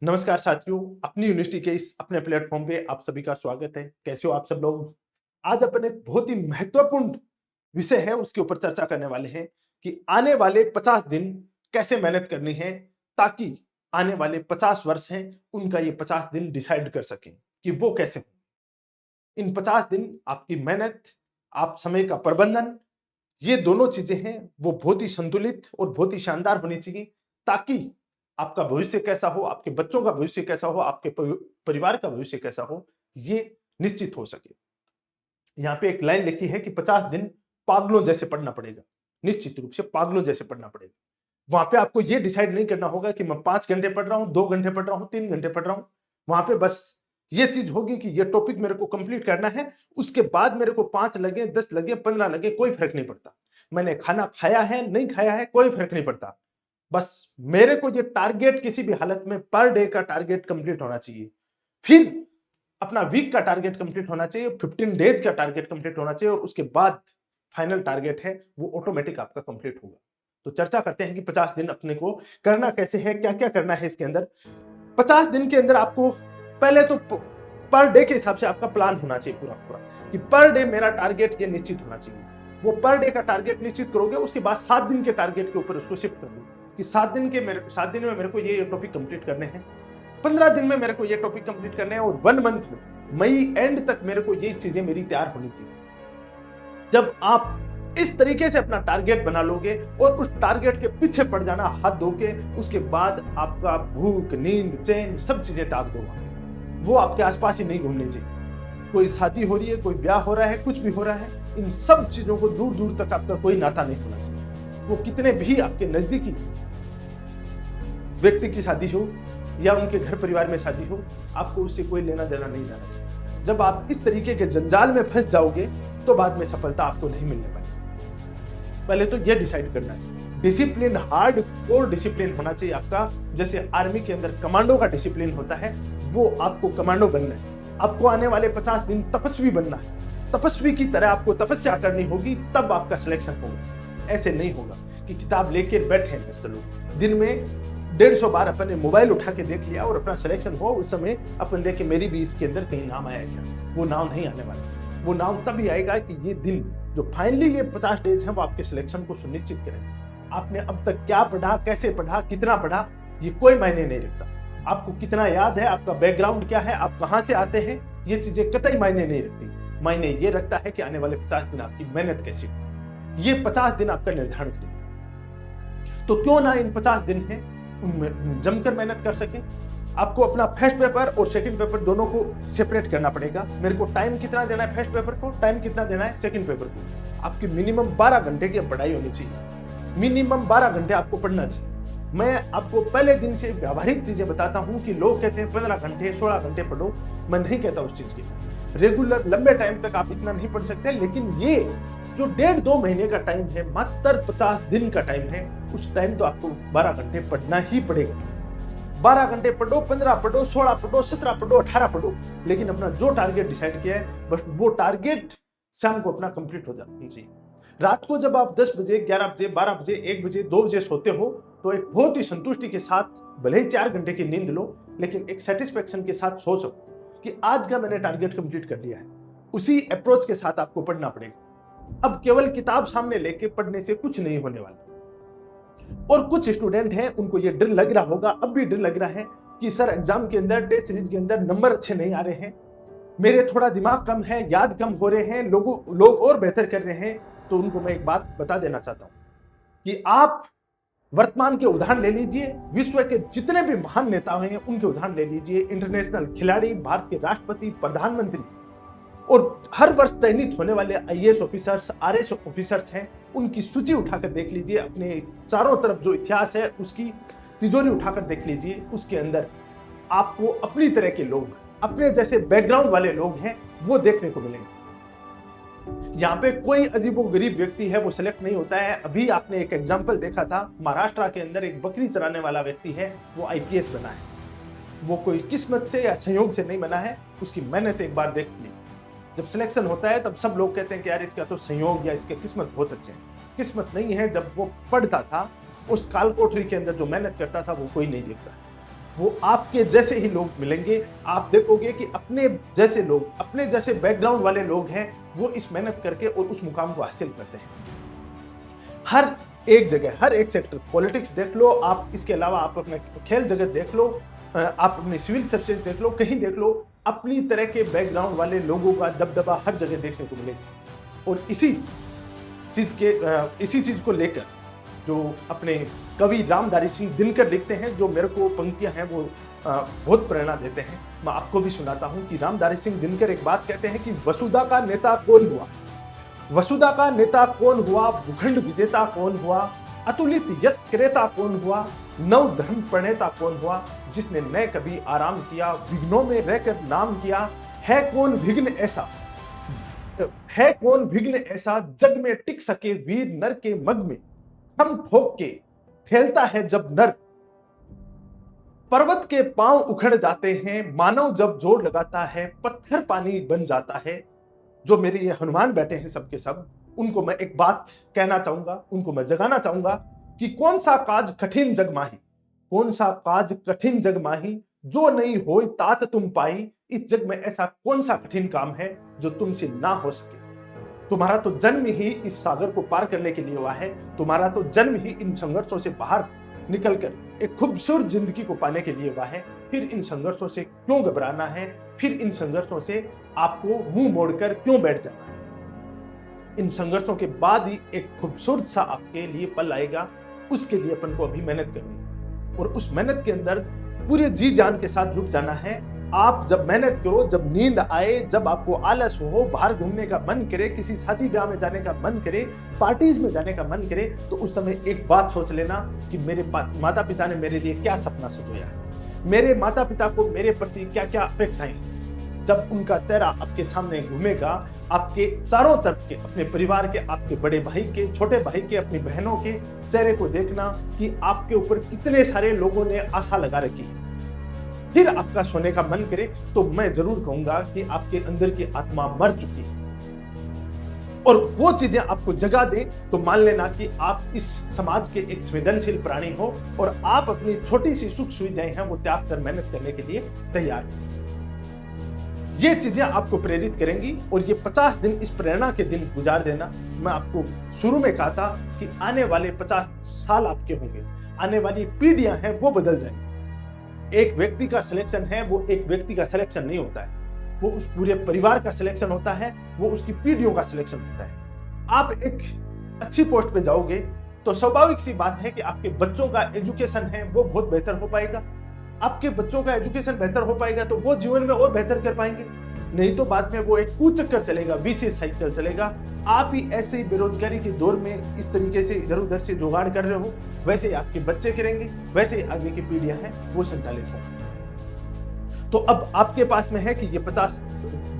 नमस्कार साथियों, अपनी यूनिवर्सिटी के इस अपने प्लेटफॉर्म पे आप सभी का स्वागत है। कैसे हो आप सब लोग? आज अपन एक बहुत ही महत्वपूर्ण विषय है उसके ऊपर चर्चा करने वाले हैं कि आने वाले 50 दिन कैसे मेहनत करनी है ताकि आने वाले 50 वर्ष हैं उनका ये 50 दिन डिसाइड कर सकें कि वो कैसे हों। इन 50 दिन आपकी मेहनत, आप समय का प्रबंधन, ये दोनों चीजें हैं वो बहुत ही संतुलित और बहुत ही शानदार होनी चाहिए ताकि आपका भविष्य कैसा हो, आपके बच्चों का भविष्य कैसा हो, आपके परिवार का भविष्य कैसा हो, ये निश्चित हो सके। यहाँ पे एक लाइन लिखी है कि 50 दिन पागलों जैसे पढ़ना पड़ेगा। निश्चित रूप से पागलों जैसे पढ़ना पड़ेगा। वहां पे आपको ये डिसाइड नहीं करना होगा कि मैं 5 घंटे पढ़ रहा हूं, 2 घंटे पढ़ रहा हूं, 3 घंटे पढ़ रहा हूं। वहां पे बस ये चीज होगी कि ये टॉपिक मेरे को कंप्लीट करना है। उसके बाद मेरे को 5 लगे, 10 लगे, 15 लगे, कोई फर्क नहीं पड़ता। मैंने खाना खाया है, नहीं खाया है, कोई फर्क नहीं पड़ता। बस मेरे को ये टारगेट किसी भी हालत में पर डे का टारगेट कंप्लीट होना चाहिए। फिर अपना वीक का टारगेट कंप्लीट होना चाहिए, 15 डेज का टारगेट कंप्लीट होना चाहिए और उसके बाद फाइनल टारगेट है वो ऑटोमेटिक आपका कंप्लीट होगा। तो चर्चा करते हैं कि 50 दिन अपने को करना कैसे है, क्या-क्या करना है इसके अंदर। 50 दिन के अंदर आपको पहले तो पर डे के हिसाब से आपका प्लान होना चाहिए पूरा-पूरा कि पर डे मेरा टारगेट ये निश्चित होना चाहिए। वो पर डे का टारगेट निश्चित करोगे, उसके बाद 7 दिन के टारगेट के ऊपर उसको शिफ्ट कर दो कि 7 दिन में मेरे को ये टॉपिक कंप्लीट करने हैं। 15 दिन में मेरे को ये टॉपिक कंप्लीट करने हैं और 1 मंथ में, मई एंड तक मेरे को ये चीजें मेरी तैयार होनी चाहिए। जब आप इस तरीके से अपना टारगेट बना लोगे और उस टारगेट के पीछे पड़ जाना हाथ धो के, उसके बाद आपका भूख, नींद, चैन सब चीजें त्याग दोगा। वो आपके आसपास ही नहीं घूमनी चाहिए। कोई शादी हो रही है, कोई ब्याह हो रहा है, कुछ भी हो रहा है, इन सब चीजों को दूर दूर तक आपका कोई नाता नहीं होना चाहिए। वो कितने भी आपके नजदीकी व्यक्ति की शादी हो या उनके घर परिवार में शादी हो, आपको उससे कोई लेना देना नहीं रहना चाहिए। जब आप इस तरीके के जंजाल में फंस जाओगे तो बाद में सफलता आपको नहीं मिलने वाली। पहले तो ये डिसाइड करना है। डिसिप्लिन, हार्ड कोर डिसिप्लिन होना चाहिए आपका। जैसे आर्मी के अंदर कमांडो का डिसिप्लिन होता है, वो आपको कमांडो बनना है। आपको आने वाले 50 दिन तपस्वी बनना है। तपस्वी की तरह आपको तपस्या करनी होगी, तब आपका सिलेक्शन होगा। ऐसे नहीं होगा कि किताब लेके बैठे हैं बस चलो। दिन में 150 बार अपन ने मोबाइल उठा के देख लिया और अपना सिलेक्शन हो, उस समय अपन देखे मेरी भी इसके अंदर कहीं नाम आया क्या। वो नाम नहीं आने वाला। वो नाम तभी आएगा कि ये दिन जो फाइनली ये 50 डेज हैं वो आपके सिलेक्शन को सुनिश्चित करें। आपने अब तक क्या पढ़ा, कैसे पढ़ा, कितना पढ़ा, ये कोई मायने नहीं रखता। आपको कितना याद है, आपका बैकग्राउंड क्या है, आप कहां से आते हैं, ये चीजें कतई मायने नहीं रखती। मायने ये रखता है कि आने वाले 50 दिन आपकी मेहनत कैसी हो। ये 50 दिन आपका निर्धारण करें। तो क्यों ना इन 50 दिन हैं उनमें जमकर मेहनत कर सके। आपको अपना फर्स्ट पेपर और सेकंड पेपर दोनों को सेपरेट करना पड़ेगा। मेरे को टाइम कितना देना है फर्स्ट पेपर को, टाइम कितना देना है सेकंड पेपर को। आपकी मिनिमम 12 घंटे की पढ़ाई होनी चाहिए। मिनिमम 12 घंटे आपको पढ़ना चाहिए। मैं आपको पहले दिन से व्यावहारिक चीजें बताता हूं कि लोग कहते हैं 15 घंटे 16 घंटे पढ़ो। मैं नहीं कहता उस चीज की। रेगुलर लंबे टाइम तक आप इतना नहीं पढ़ सकते, लेकिन ये जो 1.5-2 महीने का टाइम है, मात्र 50 दिन का टाइम है, उस टाइम तो आपको 12 घंटे पढ़ना ही पड़ेगा। 12 घंटे पढ़ो, 15 पढ़ो, 16 पढ़ो, 17 पढ़ो, 18 पढ़ो, लेकिन अपना जो टारगेट डिसाइड किया है बस वो टारगेट शाम को अपना कंप्लीट हो जाना चाहिए। रात को जब आप 10 बजे, 11 बजे, 12 बजे, 1 बजे, 2 बजे सोते हो तो एक बहुत ही संतुष्टि के साथ भले ही 4 घंटे की नींद लो, लेकिन एक सेटिस्फेक्शन के साथ सो सको कि आज का मैंने टारगेट कंप्लीट कर लिया है। उसी अप्रोच के साथ आपको पढ़ना पड़ेगा। अब केवल किताब सामने लेके पढ़ने से कुछ नहीं होने वाला। और कुछ स्टूडेंट हैं उनको ये डर लग रहा होगा, अब भी डर लग रहा है कि सर एग्जाम के अंदर, टेस्ट सीरीज के अंदर नंबर अच्छे नहीं आ रहे हैं, मेरे थोड़ा दिमाग कम है, याद कम हो रहे हैं, लोग और बेहतर कर रहे हैं। तो उनको मैं एक बात बता देना चाहता हूं कि आप वर्तमान के उदाहरण ले लीजिए, विश्व के जितने भी महान नेता हैं उनके उदाहरण ले लीजिए। इंटरनेशनल खिलाड़ी, भारत के राष्ट्रपति, प्रधानमंत्री और हर वर्ष चयनित होने वाले आईएएस ऑफिसर्स, आरएएस ऑफिसर्स हैं, उनकी सूची उठाकर देख लीजिए। अपने चारों तरफ जो इतिहास है उसकी तिजोरी उठाकर देख लीजिए। उसके अंदर आपको अपनी तरह के लोग, अपने जैसे बैकग्राउंड वाले लोग हैं, वो देखने को मिलेंगे। यहाँ पे कोई अजीबोगरीब व्यक्ति है वो सिलेक्ट नहीं होता है। अभी आपने एक एग्जाम्पल देखा था, महाराष्ट्र के अंदर एक बकरी चराने वाला व्यक्ति है, वो आईपीएस बना है। वो कोई किस्मत से या संयोग से नहीं बना है, उसकी मेहनत एक बार देख ली। जब सिलेक्शन होता है तब सब लोग कहते हैं कि यार इसका तो संयोग या इसके किस्मत बहुत अच्छे हैं। किस्मत नहीं है, जब वो पढ़ता था उस काल कोठरी के अंदर जो मेहनत करता था वो कोई नहीं देखता। वो आपके जैसे ही लोग मिलेंगे। आप देखोगे कि अपने जैसे लोग, अपने जैसे बैकग्राउंड वाले लोग हैं, वो इस मेहनत करके और उस मुकाम को हासिल करते हैं। हर एक जगह, हर एक सेक्टर, पॉलिटिक्स देख लो आप, इसके अलावा आप अपने खेल जगत देख लो, आप अपने सिविल सर्विसेज देख लो, कहीं देख लो, अपनी तरह के बैकग्राउंड वाले लोगों का दबदबा हर जगह देखने को मिलेगा। और इसी चीज को लेकर जो अपने कवि रामधारी सिंह दिनकर लिखते हैं, जो मेरे को पंक्तियां हैं वो बहुत प्रेरणा देते हैं। मैं आपको भी सुनाता हूं कि रामधारी सिंह दिनकर एक बात कहते हैं कि वसुधा का नेता कौन हुआ, वसुधा का नेता कौन हुआ, भूखंड विजेता कौन हुआ, अतुलित यश क्रेता कौन हुआ, नव धर्म प्रणेता कौन हुआ, जिसने न कभी आराम किया, विघ्नों में रहकर नाम किया, है कौन विघ्न ऐसा, है कौन विघ्न ऐसा, जग में टिक सके वीर नर के मग में, हम ठोक के फैलता है जब नर, पर्वत के पांव उखड़ जाते हैं, मानव जब जोर लगाता है, पत्थर पानी बन जाता है। जो मेरे ये हनुमान बैठे हैं सबके सब, उनको मैं एक बात कहना चाहूंगा, उनको मैं जगाना चाहूंगा कि कौन सा काज कठिन जग माही, कौन सा काज कठिन जग माही, जो नहीं होई तात तुम पाई, इस जग में ऐसा कौन सा कठिन काम है जो तुमसे ना हो सके। तुम्हारा तो जन्म ही इस सागर को पार करने के लिए हुआ है, तुम्हारा तो जन्म ही इन संघर्षों से बाहर निकलकर एक खूबसूरत जिंदगी को पाने के लिए हुआ है। फिर इन संघर्षों से क्यों घबराना है, फिर इन संघर्षों से आपको मुंह मोड़कर क्यों बैठ जाना है। इन संघर्षों के बाद ही एक खूबसूरत सा आपके लिए पल आएगा, उसके लिए अपन को अभी मेहनत करनी है और उस मेहनत के अंदर पूरे जी जान के साथ जुट जाना है। आप जब मेहनत करो, जब नींद आए, जब आपको आलस हो, बाहर घूमने का मन करे, किसी शादी ब्याह में जाने का मन करे, पार्टीज में जाने का मन करे, तो उस समय एक बात सोच लेना कि मेरे माता पिता ने मेरे लिए क्या सपना सजोया है, मेरे माता पिता को मेरे प्रति क्या क्या अपेक्षाएं। जब उनका चेहरा आपके सामने घूमेगा, आपके चारों तरफ के, अपने परिवार के, आपके बड़े भाई के, छोटे भाई के, अपनी बहनों के चेहरे को देखना कि आपके ऊपर कितने सारे लोगों ने आशा लगा रखी है, फिर आपका सोने का मन करे, तो मैं जरूर कहूंगा कि आपके अंदर की आत्मा मर चुकी है और वो चीजें आपको जगा दें, तो मान लेना कि आप इस समाज के एक संवेदनशील प्राणी हो और आप अपनी छोटी सी सुख सुविधाएं हैं वो त्याग कर मेहनत करने के लिए तैयार हो। ये चीजें आपको प्रेरित करेंगी और ये 50 दिन इस प्रेरणा के दिन गुजार देना। मैं आपको शुरू में कहा था कि आने वाले 50 साल आपके होंगे, आने वाली पीढ़ियां हैं वो बदल जाएंगी। एक व्यक्ति का सिलेक्शन है, वो एक व्यक्ति का सिलेक्शन नहीं होता है, वो उस पूरे परिवार का सिलेक्शन होता है, वो उसकी पीढ़ियों का सिलेक्शन होता है। आप एक अच्छी पोस्ट पे जाओगे तो स्वाभाविक सी बात है कि आपके बच्चों का एजुकेशन है वो बहुत बेहतर हो पाएगा। आपके बच्चों का एजुकेशन बेहतर हो पाएगा तो वो जीवन में और बेहतर कर पाएंगे, नहीं तो बाद में वो एक कूचक्कर चलेगा, विशेष साइकिल चलेगा। आप ही ऐसे ही बेरोजगारी के दौर में इस तरीके से इधर उधर से जुगाड़ कर रहे हो, वैसे ही आपके बच्चे करेंगे, वैसे ही आगे की पीढ़ियां हैं वो संचालित होंगी। तो अब आपके पास में है कि ये 50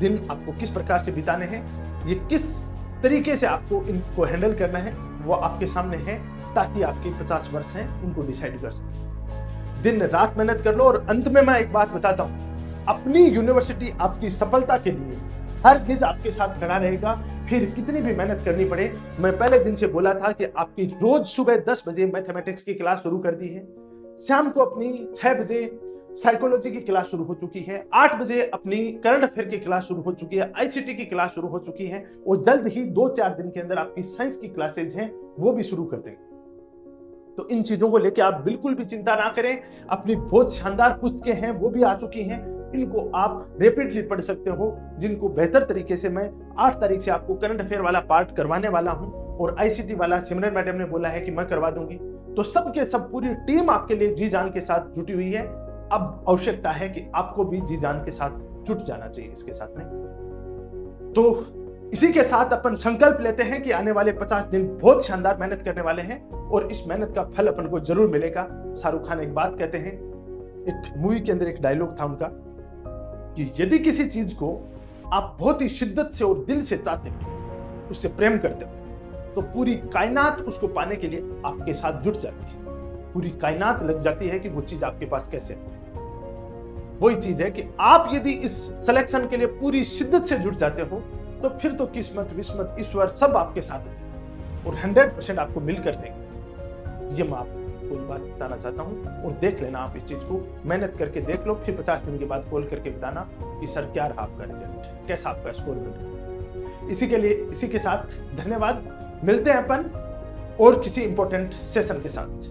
दिन आपको किस प्रकार से बिताने हैं, ये किस तरीके से आपको इनको हैंडल करना है, वो आपके सामने है, ताकि आपके 50 वर्ष हैं उनको डिसाइड कर सके। दिन रात मेहनत कर लो। और अंत में मैं एक बात बताता हूं, अपनी यूनिवर्सिटी आपकी सफलता के लिए हर गिज आपके साथ खड़ा रहेगा, फिर कितनी भी मेहनत करनी पड़े। मैं पहले दिन से बोला था कि आपकी रोज सुबह 10 बजे मैथमेटिक्स की क्लास शुरू कर दी है, शाम को अपनी 6 बजे साइकोलॉजी की क्लास शुरू हो चुकी है, 8 बजे अपनी करंट अफेयर की क्लास शुरू हो चुकी है, आईसीटी की क्लास शुरू हो चुकी है और जल्द ही 2-4 दिन के अंदर आपकी साइंस की क्लासेज हैं वो भी शुरू कर देंगे। तो इन चीजों को लेकर आप बिल्कुल भी चिंता ना करें। अपनी बहुत शानदार पुस्तकें हैं वो भी आ चुकी हैं, इनको आप रैपिडली पढ़ सकते हो, जिनको बेहतर तरीके से मैं 8 तारीख से आपको करंट अफेयर वाला पार्ट करवाने वाला हूं और आईसीटी वाला सिमरन मैडम ने बोला है कि मैं करवा दूंगी। तो सबके सब पूरी टीम आपके लिए जी जान के साथ जुटी हुई है। अब आवश्यकता है कि आपको भी जी जान के साथ जुट जाना चाहिए इसके साथ में। तो इसी के साथ अपन संकल्प लेते हैं कि आने वाले 50 दिन बहुत शानदार मेहनत करने वाले हैं और इस मेहनत का फल अपन को जरूर मिलेगा। शाहरुख खान एक बात कहते हैं, एक मूवी के अंदर एक डायलॉग था उनका कि यदि किसी चीज को आप बहुत ही शिद्दत से और दिल से चाहते हो, उससे प्रेम करते हो, तो पूरी कायनात उसको पाने के लिए आपके साथ जुट जाती है। पूरी कायनात लग जाती है कि वो चीज आपके पास कैसे है। वही चीज है कि आप यदि इस सिलेक्शन के लिए पूरी शिद्दत से जुट जाते हो तो फिर तो किस्मत विस्मत ईश्वर सब आपके साथ है और 100% आपको मिलकर देंगे, ये मैं आपको आपको ये बात बताना चाहता हूँ, और देख लेना आप इस चीज़ को, मेहनत करके देख लो, फिर 50 दिन के बाद कॉल करके बताना कि सर क्या रहा आपका रिजल्ट, कैसा आपका स्कोर बना। इसी के साथ धन्यवाद। मिलते हैं अपन और किसी इंपॉर्टेंट सेशन के साथ।